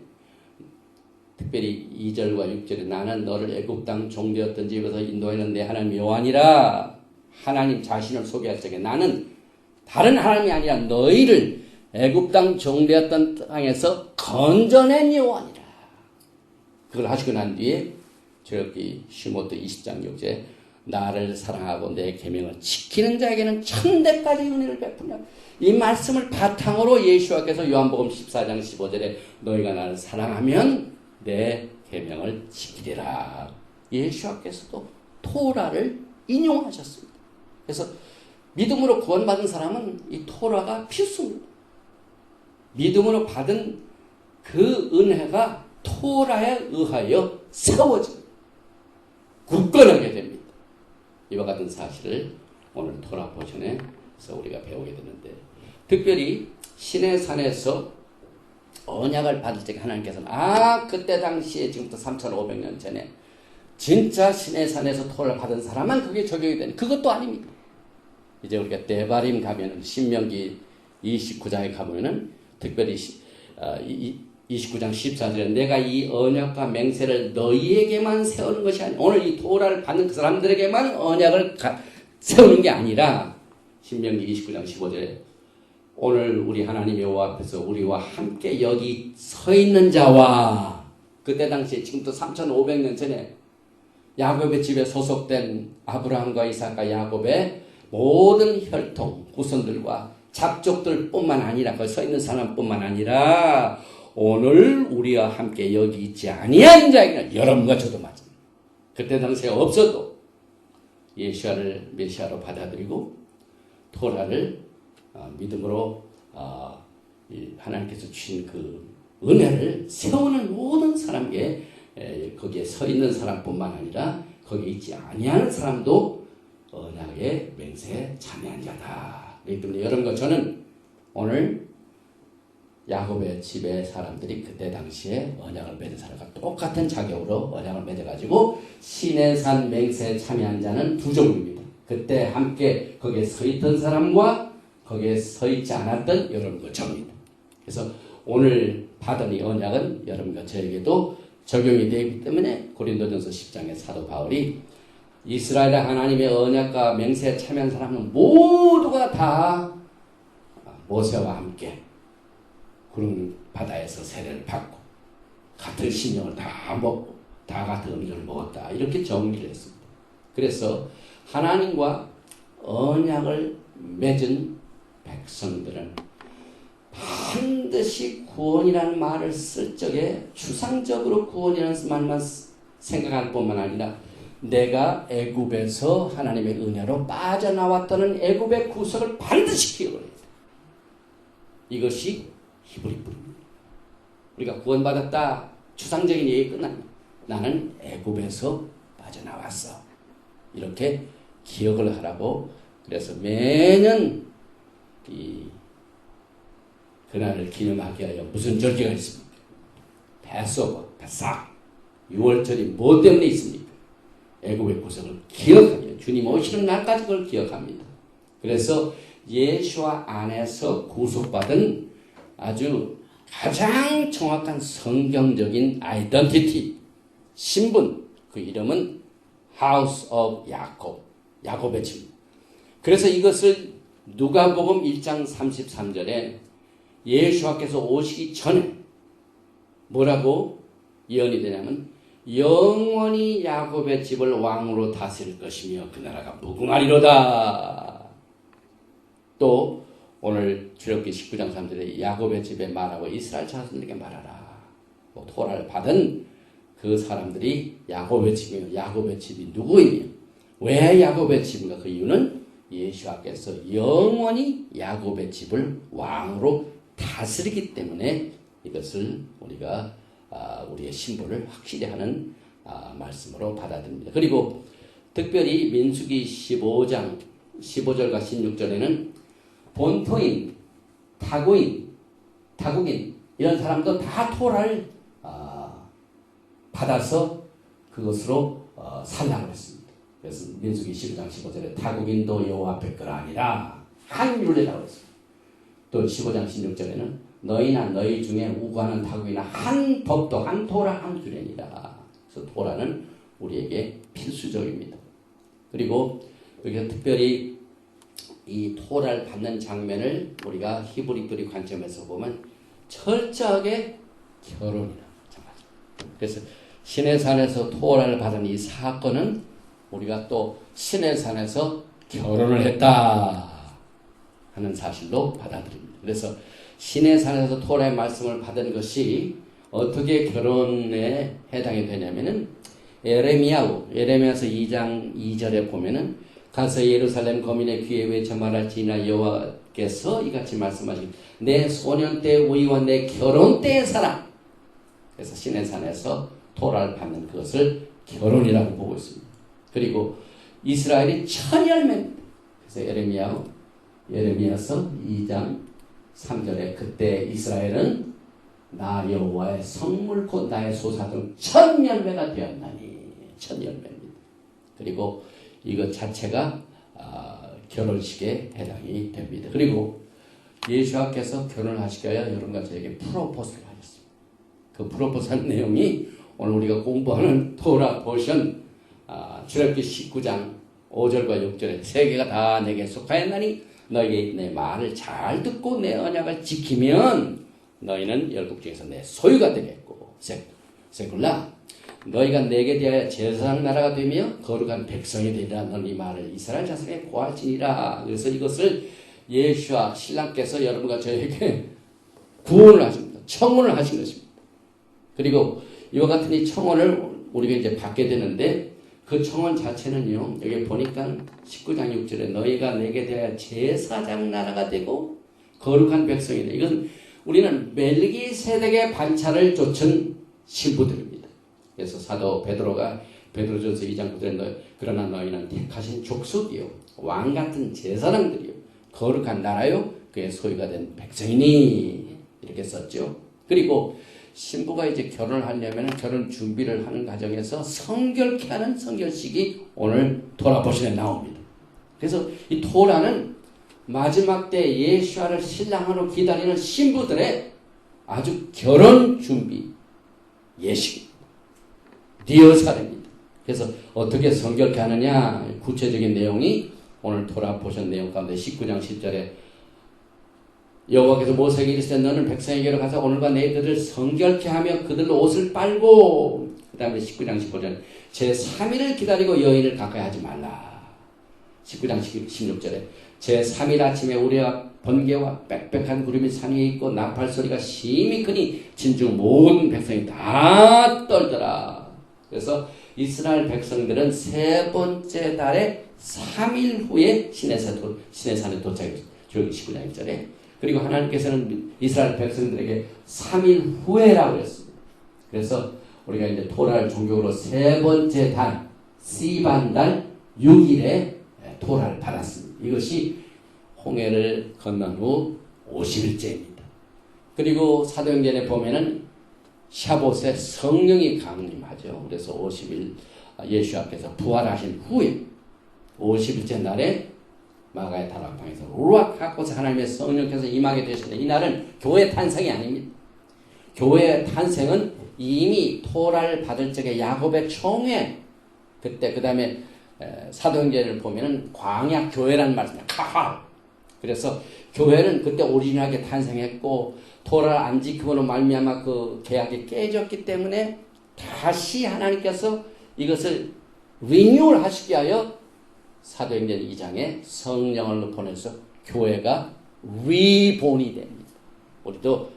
Speaker 1: 특별히 2절과 6절에 나는 너를 애굽 땅 종되었던 집에서 인도하는 내 하나님 여호와니라. 하나님 자신을 소개할 적에 나는 다른 하나님이 아니라 너희를 애굽 땅 종되었던 땅에서 건져낸 여호와니라. 그걸 하시고 난 뒤에 출애굽기 15도 20장 6절에 나를 사랑하고 내 계명을 지키는 자에게는 천대까지 은혜를 베푼다. 이 말씀을 바탕으로 예수와께서 요한복음 14장 15절에 너희가 나를 사랑하면 내 계명을 지키리라. 예수와께서도 토라를 인용하셨습니다. 그래서 믿음으로 구원받은 사람은 이 토라가 필수입니다. 믿음으로 받은 그 은혜가 토라에 의하여 세워집니다. 굳건하게 됩니다. 이와 같은 사실을 오늘 토라 포션에서 우리가 배우게 되는데, 특별히 시내산에서 언약을 받을 때 하나님께서는 그때 당시에 지금부터 3,500년 전에 진짜 시내산에서 토라를 받은 사람만 그게 적용이 되는 그것도 아닙니다. 이제 우리가 데바림 가면은 신명기 29장에 가보면은 특별히 29장 14절에 내가 이 언약과 맹세를 너희에게만 세우는 것이 아니라 오늘 이 토라를 받는 그 사람들에게만 언약을 세우는 게 아니라 신명기 29장 15절에 오늘 우리 하나님 여호와 앞에서 우리와 함께 여기 서 있는 자와 그때 당시에 지금부터 3,500년 전에 야곱의 집에 소속된 아브라함과 이삭과 야곱의 모든 혈통 후손들과 잡족들뿐만 아니라 거기 서 있는 사람뿐만 아니라 오늘 우리와 함께 여기 있지 아니한 자에게는 여러분과 저도 맞습니다. 그때 당시에 없어도 예수를 메시아로 받아들이고 토라를 믿음으로 하나님께서 주신 그 은혜를 세우는 모든 사람에게 거기에 서 있는 사람뿐만 아니라 거기에 있지 아니하는 사람도 언약의 맹세에 참여한 자다. 그렇기 때문에 여러분과 저는 오늘 야곱의 집의 사람들이 그때 당시에 언약을 맺은 사람과 똑같은 자격으로 언약을 맺어가지고 시내산 맹세에 참여한 자는 두 종류입니다. 그때 함께 거기에 서 있던 사람과 거기에 서 있지 않았던 여러분과 저입니다. 그래서 오늘 받은 이 언약은 여러분과 저에게도 적용이 되기 때문에 고린도전서 10장의 사도 바울이 이스라엘 하나님의 언약과 맹세에 참여한 사람은 모두가 다 모세와 함께 구름 바다에서 세례를 받고 같은 신령을 다 먹고 다 같은 음료를 먹었다. 이렇게 정리를 했습니다. 그래서 하나님과 언약을 맺은 백성들은 반드시 구원이라는 말을 쓸 적에 추상적으로 구원이라는 말만 생각할 뿐만 아니라 내가 애굽에서 하나님의 은혜로 빠져나왔다는 애굽의 구속을 반드시 기억을 해야 돼. 이것이 히브리 뿌리입니다. 우리가 구원받았다. 추상적인 얘기 끝납니다. 나는 애굽에서 빠져나왔어. 이렇게 기억을 하라고 그래서 매년 이 그날을 기념하기 위하여 무슨 절기가 있습니까? 패스오버, 패삭. 6월절이 뭐 때문에 있습니까? 애굽의 구속을 기억하기 위해 주님 오시는 날까지 그걸 기억합니다. 그래서 예수와 안에서 구속받은 아주 가장 정확한 성경적인 아이덴티티, 신분, 그 이름은 House of 야곱, 야곱의 집. 그래서 이것을 누가복음 1장 33절에 예수와께서 오시기 전에 뭐라고 예언이 되냐면 영원히 야곱의 집을 왕으로 다스릴 것이며 그 나라가 무궁하리로다. 또 오늘 출애굽기 19장 3절에 야곱의 집에 말하고 이스라엘 자손들에게 말하라. 토라를 받은 그 사람들이 야곱의 집이며 야곱의 집이 누구이며 왜 야곱의 집인가? 그 이유는 예수께서 영원히 야곱의 집을 왕으로 다스리기 때문에 이것을 우리가 우리의 신분을 확실히 하는 말씀으로 받아들입니다. 그리고 특별히 민수기 15장 15절과 16절에는 본토인, 타국인 이런 사람도 다 토라를 받아서 그것으로 살라고 했습니다. 그래서 민수기 15장 15절에 타국인도 여호와 앞에 거라 아니라 한 율례라고 했습니다. 또 15장 16절에는 너희나 너희 중에 우고하는 타국이나 한 법도 한 토라 한 규례니라. 그래서 토라는 우리에게 필수적입니다. 그리고 여기서 특별히 이 토라를 받는 장면을 우리가 히브리들의 관점에서 보면 철저하게 결혼이라. 그래서 시내산에서 토라를 받은 이 사건은 우리가 또 시내산에서 결혼을 했다 하는 사실로 받아들입니다. 그래서 시내산에서 토라의 말씀을 받은 것이 어떻게 결혼에 해당이 되냐면은 예레미야서 2장 2절에 보면은 가서 예루살렘 거민의 귀에 외쳐 말할지니라 여호와께서 이같이 말씀하시니 내 소년 때 우리와 내 결혼 때의 사랑. 그래서 시내산에서 토라를 받는 그것을 결혼이라고 보고 있습니다. 그리고 이스라엘이 첫 열매입니다. 그래서 예레미야서 2장 3절에 그때 이스라엘은 나 여호와의 성물 곧 나의 소사 중 첫 열매가 되었나니. 첫 열매입니다. 그리고 이것 자체가 결혼식에 해당이 됩니다. 그리고 예수께서 결혼을 하시기 위하여 여러분과 저에게 프로포즈를 하셨습니다. 그 프로포즈한 내용이 오늘 우리가 공부하는 토라 포션 출애굽기 19장 5절과 6절에 세계가 다 내게 속하였나니 너희가 내 말을 잘 듣고 내 언약을 지키면 너희는 열국 중에서 내 소유가 되겠고 세굴라 너희가 내게 대하여 제사장 나라가 되며 거룩한 백성이 되리라. 너는 이 말을 이스라엘 자손에게 고할지니라. 그래서 이것을 예수와 신랑께서 여러분과 저에게 구원을 하십니다. 청혼을 하신 것입니다. 그리고 이와 같은 이 청혼을 우리가 이제 받게 되는데 그 청혼 자체는요, 여기 보니까 19장 6절에 너희가 내게 대하여 제사장 나라가 되고 거룩한 백성이다. 이건 우리는 멜기세덱의 반차를 좇은 신부들입니다. 그래서 사도 베드로가 베드로전서 2장 9절에 그러나 너희는 택하신 족속이요 왕 같은 제사장들이요 거룩한 나라요 그의 소유가 된 백성이니 이렇게 썼죠. 그리고 신부가 이제 결혼을 하려면 결혼 준비를 하는 과정에서 성결케 하는 성결식이 오늘 토라 포션에 나옵니다. 그래서 이 토라는 마지막 때 예수와를 신랑으로 기다리는 신부들의 아주 결혼 준비 예식입니다. 리허설입니다. 그래서 어떻게 성결케 하느냐 구체적인 내용이 오늘 토라 포션 내용 가운데 19장 10절에 여호와께서 모세에게 이르시되 너는 백성에게로 가서 오늘과 내일 그들을 성결케 하며 그들로 옷을 빨고 그 다음에 19장 15절 제3일을 기다리고 여인을 가까이 하지 말라. 19장 16절에 제3일 아침에 우레와 번개와 빽빽한 구름이 산 위에 있고 나팔 소리가 심히 크니 진중 모든 백성이 다 떨더라. 그래서 이스라엘 백성들은 세 번째 달에 3일 후에 시내산에 도착했습니다. 주기 19장 1절에 그리고 하나님께서는 이스라엘 백성들에게 3일 후에라고 했습니다. 그래서 우리가 이제 토라를 종교로 세 번째 달, 시반달 6일에 토라를 받았습니다. 이것이 홍해를 건넌 후 50일째입니다. 그리고 사도행전에 보면은 샤봇에 성령이 강림하죠. 그래서 50일 예수 앞에서 부활하신 후에 50일째 날에 마가의 다락방에서 루ach 하고서 하나님의 성령께서 임하게 되셨는데 이 날은 교회 탄생이 아닙니다. 교회의 탄생은 이미 토라를 받을 적에 야곱의 총회 그때 그 다음에 사도행전을 보면은 광야 교회라는 말씀이에요. 카할. 그래서 교회는 그때 오리지널하게 탄생했고 토라를 안 지킴으로 말미암아 그 계약이 깨졌기 때문에 다시 하나님께서 이것을 리뉴얼 하시기 위하여 사도행전 2장에 성령을 보내서 교회가 리본이 됩니다. 우리도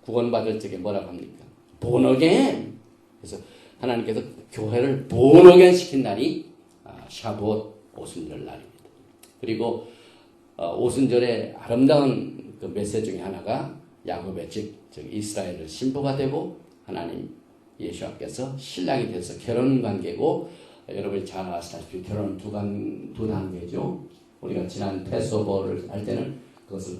Speaker 1: 구원받을 적에 뭐라고 합니까? 본어겐. 그래서 하나님께서 교회를 본어겐 시킨 날이 샤봇 오순절 날입니다. 그리고 오순절의 아름다운 그 메시지 중에 하나가 야곱의 즉 이스라엘의 신부가 되고 하나님 예수께서 신랑이 돼서 결혼 관계고, 여러분이 잘 아시다시피 결혼은 두 단계죠. 우리가 지난 패스오버를 할 때는 그것을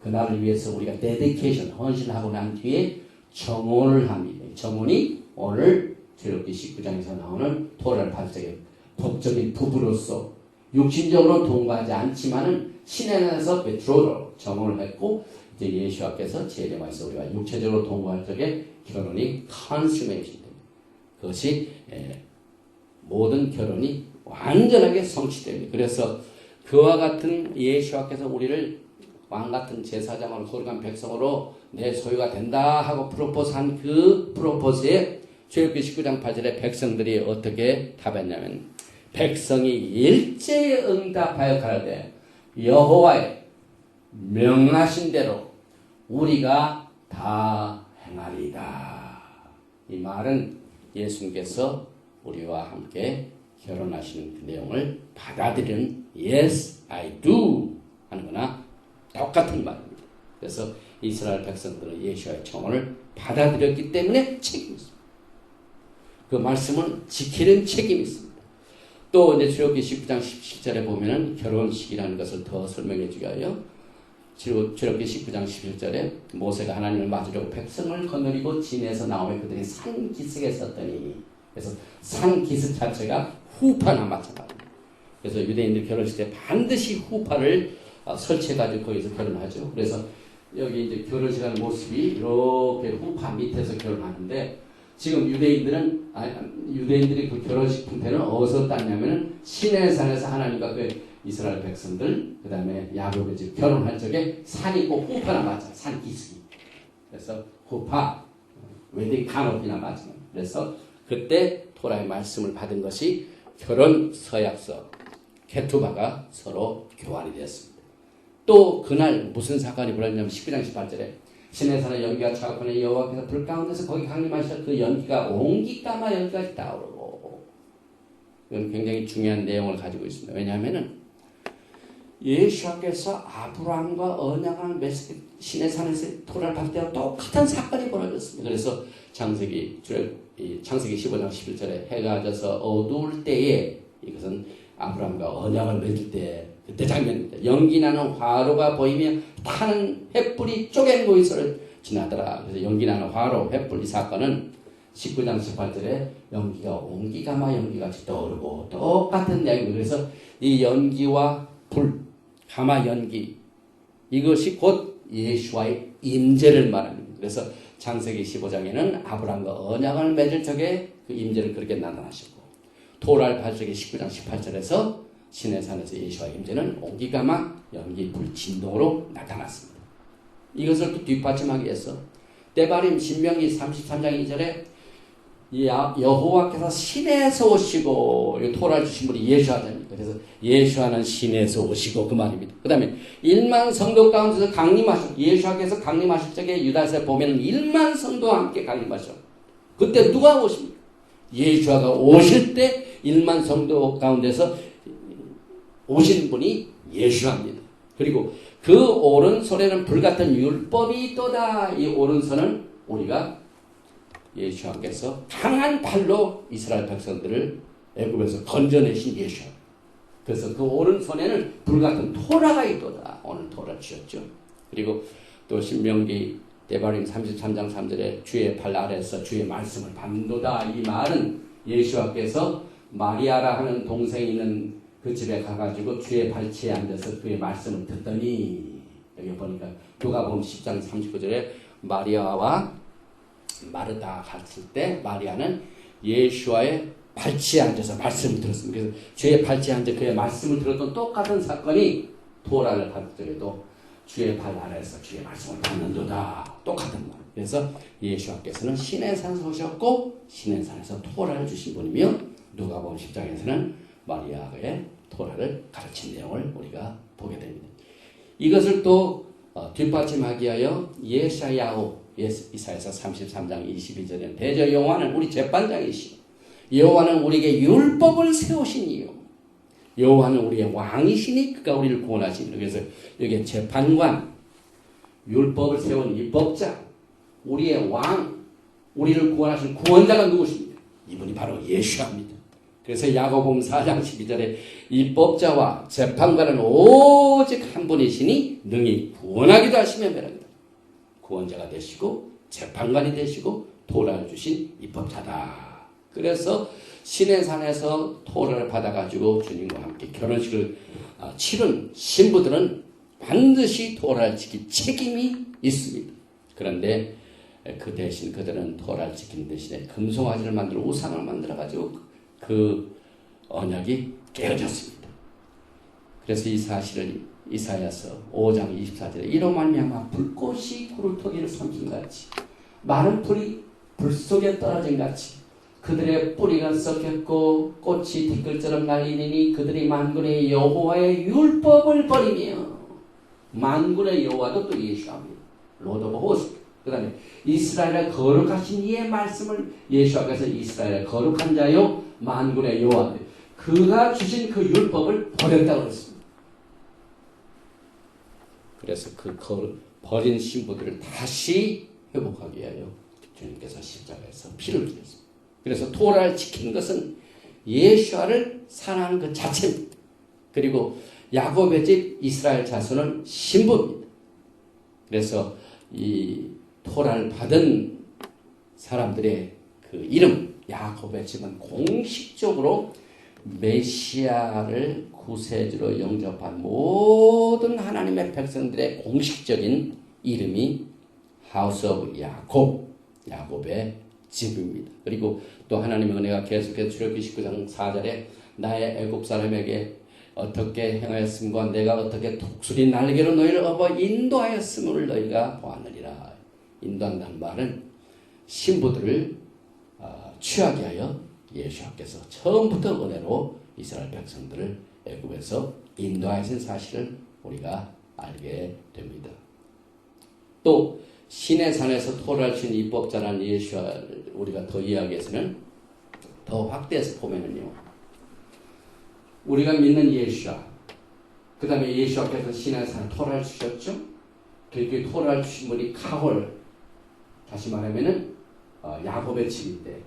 Speaker 1: 그날을 위해서 우리가 데디케이션 헌신하고 난 뒤에 정혼을 합니다. 정혼이 오늘 출애굽기 19장에서 나오는 토라를 받을 적에 법적인 부부로서 육신적으로 동거하지 않지만은 신의 안에서 베트로로 정혼을 했고, 이제 예수께서 제자에서 우리가 육체적으로 동거할 적에 결혼이 컨슈메이션 됩니다. 그것이 모든 결혼이 완전하게 성취됩니다. 그래서 그와 같은 예수께서 우리를 왕같은 제사장으로 거룩한 백성으로 내 소유가 된다 하고 프로포즈한 그 프로포즈에 출애굽기 19장 8절에 백성들이 어떻게 답했냐면, 백성이 일제에 응답하여 가라되 여호와의 명하신 대로 우리가 다 행하리이다. 이 말은 예수님께서 우리와 함께 결혼하시는 그 내용을 받아들이는 Yes, I do 하는 거나 똑같은 말입니다. 그래서 이스라엘 백성들은 예수와의 청혼을 받아들였기 때문에 책임이 있습니다. 그 말씀은 지키는 책임이 있습니다. 또 이제 출애굽기 19장 17절에 보면은 결혼식이라는 것을 더 설명해 주기 위하여 출애굽기 19장 17절에 모세가 하나님을 맞으려고 백성을 거느리고 진에서 나오면 그들이 산기슭에 섰더니, 그래서 산기슭 자체가 후파나 마찬가지입니다. 그래서 유대인들 결혼식 때 반드시 후파를 설치해가지고 거기서 결혼하죠. 그래서 여기 이제 결혼식하는 모습이 이렇게 후파 밑에서 결혼하는데, 지금 유대인들이 그 결혼식 형태는 어디서 땄냐면은 시내산에서 하나님과 그 이스라엘 백성들, 그 다음에 야곱의 집 결혼할 적에 산이 있고 후파나 맞아, 산 기슭이. 그래서 후파, 웨딩 카노피나 맞아. 그래서 그때 토라의 말씀을 받은 것이 결혼 서약서, 케투바가 서로 교환이 되었습니다. 또 그날 무슨 사건이 벌어졌냐면 19장 18절에 시내산의 연기가 차갑거니 여호와께서 불 가운데서 거기 강림하셔서 그 연기가 온기까마 연기까지 타오르고, 이건 굉장히 중요한 내용을 가지고 있습니다. 왜냐하면은 예수께서 아브라함과 언약한 시내산에서 토라를 받을 때와 똑같은 사건이 벌어졌습니다. 그래서 창세기 15장 11절에 해가 져서 어두울 때에, 이것은 아브라함과 언약을 맺을 때 그때 장면입니다. 연기 나는 화로가 보이며 타는 횃불이 쪼갠 곳을 지나더라. 그래서 연기 나는 화로, 횃불, 이 사건은 19장 18절에 연기가 온기가마 연기같이 떠오르고 똑같은 내용입니다. 그래서 이 연기와 불, 가마 연기, 이것이 곧 예수와의 임재를 말합니다. 그래서 창세기 15장에는 아브라함과 언약을 맺을 적에 그 임재를 그렇게 나타나셨고, 토라를 받을 적에 19장 18절에서 시내산에서 예수와의 임재는 온기가마 연기 불 진동으로 나타났습니다. 이것을 또 뒷받침하기 위해서 데바림 신명기 33장 2절에 여호와께서 시내에서 오시고, 토라를 주신 분이 예수하자니까. 그래서 예수하는 시내에서 오시고 그 말입니다. 그 다음에 1만 성도 가운데서 강림하시고, 예수께서 강림하실 적에 유다서에 보면 1만 성도와 함께 강림하셔. 그때 누가 오십니까? 예수가 오실 때 1만 성도 가운데서 오신 분이 예수합니다. 그리고 그 오른손에는 불같은 율법이 있도다. 이 오른손은 우리가 예수께서 강한 팔로 이스라엘 백성들을 애굽에서 건져내신 예수. 그래서 그 오른손에는 불같은 토라가 있도다. 오늘 토라 주셨죠. 그리고 또 신명기 데바림 33장 3절에 주의 팔 아래에서 주의 말씀을 받는도다. 이 말은 예수께서 마리아라 하는 동생이 있는 그 집에 가가지고 주의 발치에 앉아서 그의 말씀을 듣더니, 여기 보니까 누가복음 10장 39절에 마리아와 마르다 갔을 때 마리아는 예수와의 발치에 앉아서 말씀을 들었습니다. 그래서 주의 발치에 앉아 그의 말씀을 들었던 똑같은 사건이 토라를 받을 적에도 주의 발 아래에서 주의 말씀을 받는도다. 똑같은 말. 그래서 예수께서는 시내산에서 오셨고 시내산에서 토라를 주신 분이며 누가복음 10장에서는 마리아의 토라를 가르친 내용을 우리가 보게 됩니다. 이것을 또 뒷받침하기 위하여 예사야호 이사야서 33장 22절에 대저 여호와는 우리 재판장이시오. 여호와는 우리에게 율법을 세우시니요. 여호와는 우리의 왕이시니 그가 우리를 구원하시니. 그래서 여기 재판관, 율법을 세운 입법자, 우리의 왕, 우리를 구원하신 구원자가 누구십니까? 이분이 바로 예수입니다. 그래서 야고보음 4장 12절에 입법자와 재판관은 오직 한 분이시니 능히 구원하기도 하시며 멸하기도. 구원자가 되시고 재판관이 되시고 토라를 주신 입법자다. 그래서 시내산에서 토라를 받아가지고 주님과 함께 결혼식을 치른 신부들은 반드시 토라를 지킬 책임이 있습니다. 그런데 그 대신 그들은 토라를 지키는 대신에 금송아지를 만들어 우상을 만들어가지고 그 언약이 깨어졌습니다. 그래서 이 사실을 이사야서 5장 24절에 이로 말미암아 불꽃이 구루터기를 삼킨같이 마른 풀이 불 속에 떨어진 같이 그들의 뿌리가 썩혔고 꽃이 티끌처럼 날리니 그들이 만군의 여호와의 율법을 버리며 만군의 여호와도 또 예수합니다. 로드 오브 호스트. 그 다음에 이스라엘의 거룩하신 이의 말씀을 예수께서 이스라엘의 거룩한 자요 만군의 여호와 그가 주신 그 율법을 버렸다고 했습니다. 그래서 그 버린 신부들을 다시 회복하기 위하여 주님께서 십자가에서 피를 흘렸습니다. 그래서 토라를 지키는 것은 예수아를 사랑하는 그 자체입니다. 그리고 야곱의 집 이스라엘 자손은 신부입니다. 그래서 이 토라를 받은 사람들의 그 이름 야곱의 집은 공식적으로 메시아를 구세주로 영접한 모든 하나님의 백성들의 공식적인 이름이 하우스 오브 야곱, 야곱의 집입니다. 그리고 또 하나님의 은혜가 계속해서 출애굽기 19장 4절에 나의 애굽 사람에게 어떻게 행하였음과 내가 어떻게 독수리 날개로 너희를 업어 인도하였음을 너희가 보았느니라. 인도한다는 말은 신부들을 취하게 하여 예수께서 처음부터 은혜로 이스라엘 백성들을 애굽에서 인도하신 사실을 우리가 알게 됩니다. 또 시내산에서 토라를 친 입법자라는 예수를 우리가 더 이야기해서는 더 확대해서 보면은요. 우리가 믿는 예수와 그 다음에 예수께서 시내산에 토라를 주셨죠. 그리고 토라를 주신 분이 가홀, 다시 말하면은 야곱의 집인데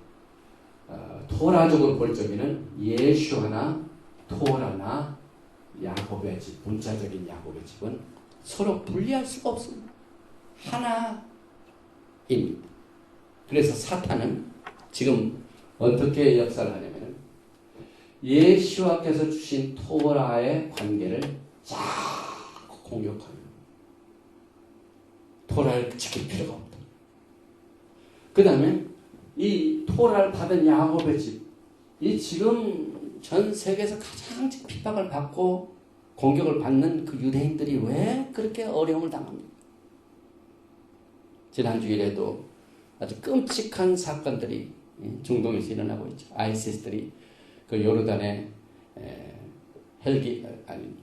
Speaker 1: 토라적으로 볼 적에는 예수나 토라나 야곱의 집, 문자적인 야곱의 집은 서로 분리할 수가 없습니다. 하나입니다. 그래서 사탄은 지금 어떻게 역사를 하냐면 예수와께서 주신 토라의 관계를 자꾸 공격하는 토라를 지킬 필요가 없다. 그 다음에 이 토라를 받은 야곱의 집, 이 지금 전 세계에서 가장 핍박을 받고 공격을 받는 그 유대인들이 왜 그렇게 어려움을 당합니까? 지난 주일에도 아주 끔찍한 사건들이 중동에서 일어나고 있죠. 아이시스들이 그 요르단의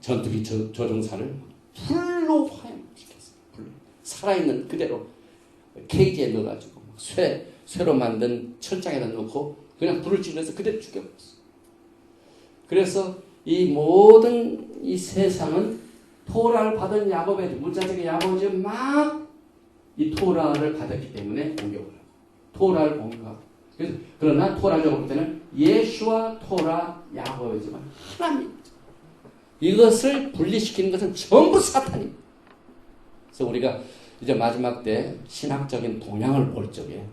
Speaker 1: 전투기 조종사를 불로 화염시켰어요. 불로. 살아있는 그대로 케이지에 넣어가지고 쇠로 만든 철장에다 넣고 그냥 불을 지르면서 그대로 죽여버렸어요. 그래서 이 모든 이 세상은 토라를 받은 야곱의 문자적인 야곱이 막 이 토라를 받았기 때문에 공격을 하고 토라를 공격하고 그러나 토라적으로 볼 때는 예수와 토라 야곱이지만 하나님입니다. 이것을 분리시키는 것은 전부 사탄입니다. 그래서 우리가 이제 마지막 때 신학적인 동향을 볼 적에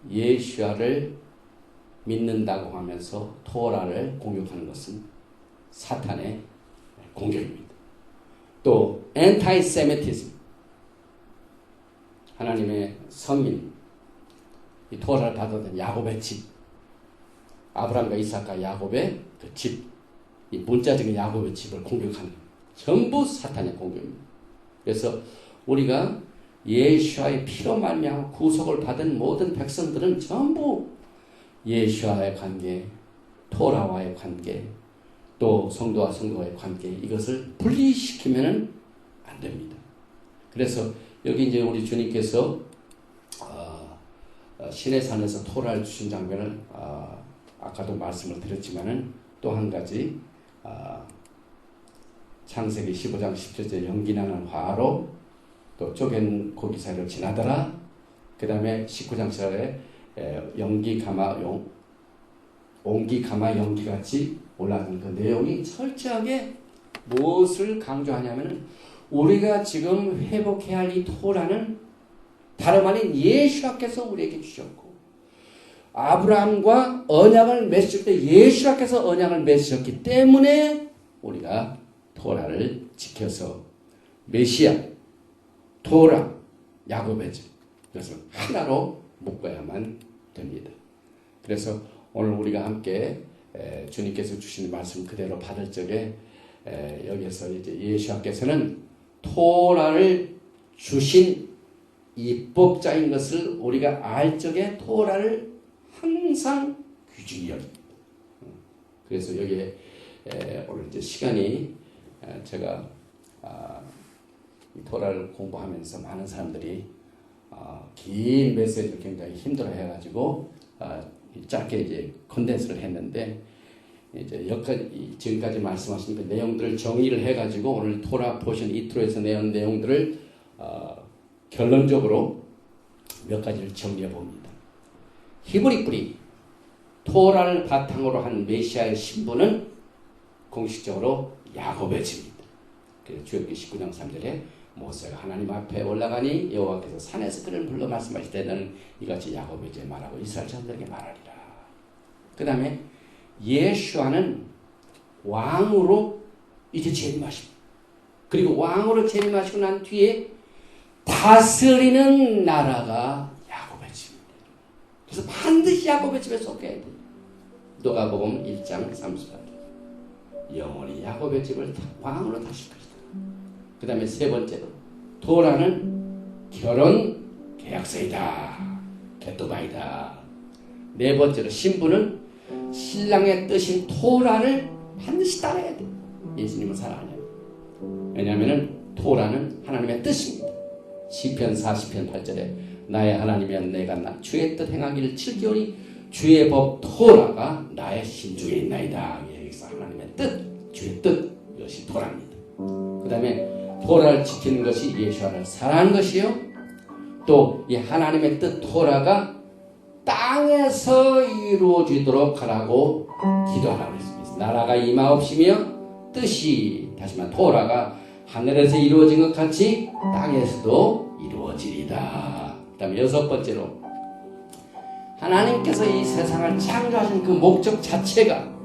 Speaker 1: 예수와를 믿는다고 하면서 토라를 공격하는 것은 사탄의 공격입니다. 또 엔타이세미티즘, 하나님의 선민, 이 토라를 받았던 야곱의 집, 아브라함과 이삭과 야곱의 그 집, 이 문자적인 야곱의 집을 공격하는 전부 사탄의 공격입니다. 그래서 우리가 예수와의 피로 말미암아 구속을 받은 모든 백성들은 전부 예수와의 관계, 토라와의 관계, 또 성도와 성도와의 관계, 이것을 분리시키면은 안 됩니다. 그래서 여기 이제 우리 주님께서 시내산에서 토라를 주신 장면을 아까도 말씀을 드렸지만은 또 한 가지 창세기 15장 17절 연기나는 화로 또 쪼갠 고기 사이를 지나더라. 그 다음에 19장 7절에 온기 가마 연기같이 올라가는 그 내용이 철저하게 무엇을 강조하냐면은 우리가 지금 회복해야 할 이 토라는 다름 아닌 예수께서 우리에게 주셨고, 아브라함과 언약을 맺을 때 예수께서 언약을 맺으셨기 때문에 우리가 토라를 지켜서 메시아, 토라, 야곱의 집, 이것을 하나로 묶어야만 됩니다. 그래서 오늘 우리가 함께 주님께서 주신 말씀 그대로 받을 적에 여기에서 이제 예수께서는 토라를 주신 입법자인 것을 우리가 알 적에 토라를 항상 귀중히 여깁니다. 그래서 여기에 오늘 이제 시간이 제가 이 토라를 공부하면서 많은 사람들이 긴 메시지를 굉장히 힘들어 해가지고 짧게 이제 컨덴스를 했는데, 이제 여기까지 지금까지 말씀하신 그 내용들을 정리를 해가지고 오늘 토라 포션 이트로에서 내온 내용들을 결론적으로 몇 가지를 정리해 봅니다. 히브리 뿌리 토라를 바탕으로 한 메시아의 신분은 공식적으로 야곱의 집입니다. 그래서 출애굽기 19장 3절에 모세가 하나님 앞에 올라가니 여호와께서 산에서 그를 불러 말씀하실 때는 이같이 야곱의 집에 말하고 이스라엘 자손들에게 말하리라. 그 다음에 예수와는 왕으로 이제 재림하십니다. 그리고 왕으로 재림하시고 난 뒤에 다스리는 나라가 야곱의 집입니다. 그래서 반드시 야곱의 집에 속해야 돼요. 누가복음 1장 38절 영원히 야곱의 집을 왕으로 다실 것이다. 그 다음에 세 번째로 토라는 결혼 계약서이다. 개토바이다. 네 번째로 신부는 신랑의 뜻인 토라를 반드시 따라야 돼. 예수님을 사랑하냐면. 왜냐하면 토라는 하나님의 뜻입니다. 시편 40편 8절에 나의 하나님이여 내가 주의 뜻 행하기를 즐기오니 주의 법 토라가 나의 심중에 있나이다. 여기서 하나님의 뜻, 주의 뜻, 이것이 토라입니다. 그 다음에 토라를 지키는 것이 예수와를 사랑하는 것이요, 또 이 하나님의 뜻 토라가 땅에서 이루어지도록 하라고 기도하라고 했습니다. 나라가 임하옵시며 뜻이, 다시 말해 토라가 하늘에서 이루어진 것 같이 땅에서도 이루어지리다. 그 다음에 여섯 번째로 하나님께서 이 세상을 창조하신 그 목적 자체가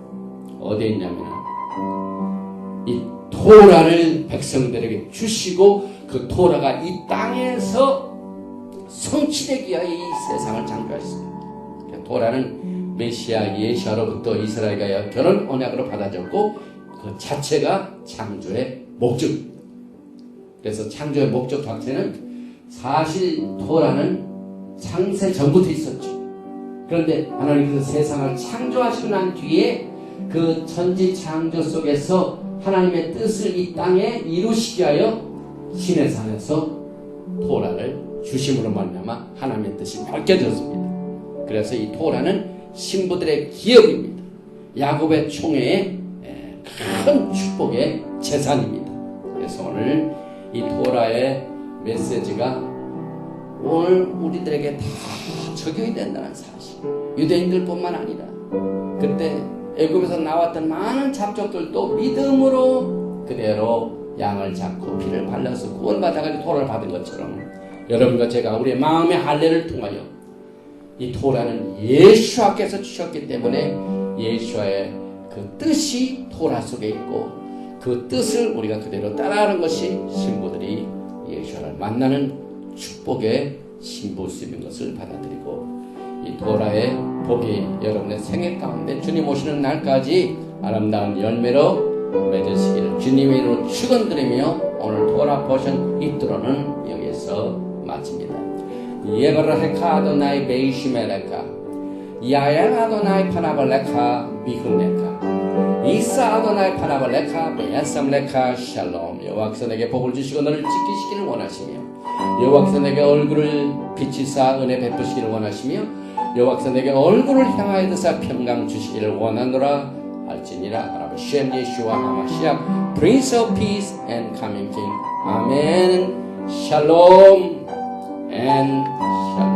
Speaker 1: 어디에 있냐면 이 토라를 백성들에게 주시고 그 토라가 이 땅에서 성취되기 위하여 이 세상을 창조하셨습니다. 토라는 메시아 예수로부터 이스라엘과 결혼 언약으로 받아졌고 그 자체가 창조의 목적입니다. 그래서 창조의 목적 자체는 사실 토라는 창세 전부터 있었죠. 그런데 하나님께서 세상을 창조하시고 난 뒤에 그 천지 창조 속에서 하나님의 뜻을 이 땅에 이루시기 위하여 시내산에서 토라를 주심으로 말미암아 하나님의 뜻이 밝혀졌습니다. 그래서 이 토라는 신부들의 기업입니다. 야곱의 총회의 큰 축복의 재산입니다. 그래서 오늘 이 토라의 메시지가 오늘 우리들에게 다 적용이 된다는 사실. 유대인들뿐만 아니라 그때 애굽에서 나왔던 많은 잡족들도 믿음으로 그대로 양을 잡고 피를 발라서 구원받아가지고 토라를 받은 것처럼 여러분과 제가 우리의 마음의 할례를 통하여 이 토라는 예수와께서 주셨기 때문에 예수와의 그 뜻이 토라 속에 있고 그 뜻을 우리가 그대로 따라하는 것이 신부들이 예수와를 만나는 축복의 신부심인 것을 받아들이고 이 토라의 복이 여러분의 생애 가운데 주님 오시는 날까지 아름다운 열매로 맺으시기를 주님의 이름으로 축원드리며 오늘 토라 포션 이트로는 여기서 마칩니다. 예브라헤카 아도나이 베이시메레카 야양 아도나이 파나발레카 미흘레카 이사 아도나이 파나발레카 베야삼레카 샬롬. 여호와께서 내게 복을 주시고 너를 지키시기를 원하시며 여호와께서 내게 얼굴을 비치사 은혜 베푸시기를 원하시며 여호와께서 내게 얼굴을 향하여 드사 평강 주시기를 원하노라 할지니라. 바라보 쉔 예슈와 하마시아 Prince of Peace and Coming King. 아멘. 샬롬 and 샬롬.